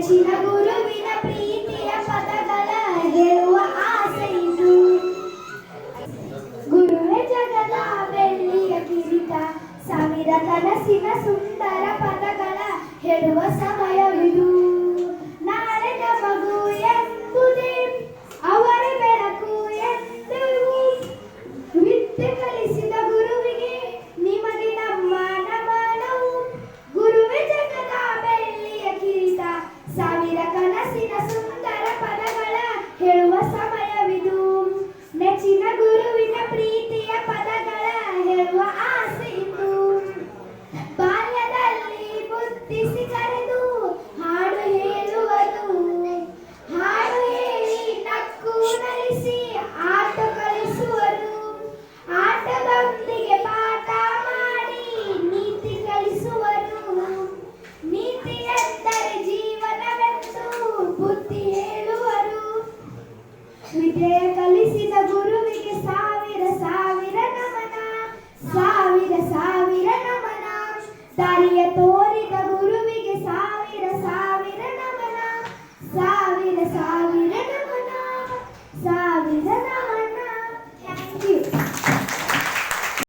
ಮೆಚ್ಚಿನ ಗುರುವಿನ ಪ್ರೀತಿಯ ಪದಗಳ ಹೇಳುವ ಆಸೆ ಇದು. ಗುರುವೇ ಜಗದ ಬೆಳ್ಳಿಯ ಕಿರೀಟ, ಸಾವಿರ ಕನಸಿನ ಸುಂದರ ಪದಗಳ ಹೇಳುವ ಸಮಯವಿದು. ನಾಳೆದ ಮಗು ಎಂಬುದೇ ಅವರ ಬೆಳಕು ಎಂದು ವಿದ್ಯೆ ಕಲಿಸಿದ ಗುರುವಿಗೆ ನಿಮಗೆ ನಮ್ಮ ನಮನವು. ಗುರುವೇ ಜಗದ ಬೆಳ್ಳಿಯ ಕಿರೀಟ, ಸಾವಿರ ಕನಸಿನ ಸುಂದರ ಪದಗಳ ಹೇಳುವ ಸಮಯವಿದು. ನೆಚ್ಚಿನ ಗುರುವಿನ ಪ್ರೀತಿಯ ಪದಗಳ ಹೇಳುವ ಆಸೆ ಇತ್ತು. ಬಾಲ್ಯದಲ್ಲಿ ಮುದ್ದಿಸಿ ಕರೆದು ಹಾಡು ಹೇಳುವರು, ಹಾಡು ಹೇಳಿ ನಕ್ಕು ನಲಿಸಿ ಆಟ ಕಲಿಸುವರು. ಆಟದೊಂದಿಗೆ ಪಾಠ ಮಾಡಿ ನೀತಿ ಕಲಿಸುವರು. ನೀತಿ ಎಂದರೆ ಜೀವನವೆಂದು ಬುದ್ಧಿ ಹೇಳುವರು. ವಿದ್ಯೆಯ ಕಲಿಸಿದ ಗುರುವಿಗೆ ಸಾವಿರ ಸಾವಿರ ನಮನ, ಸಾವಿರ ಸಾವಿರ ನಮನ. ದಾರಿಯ ತೋರ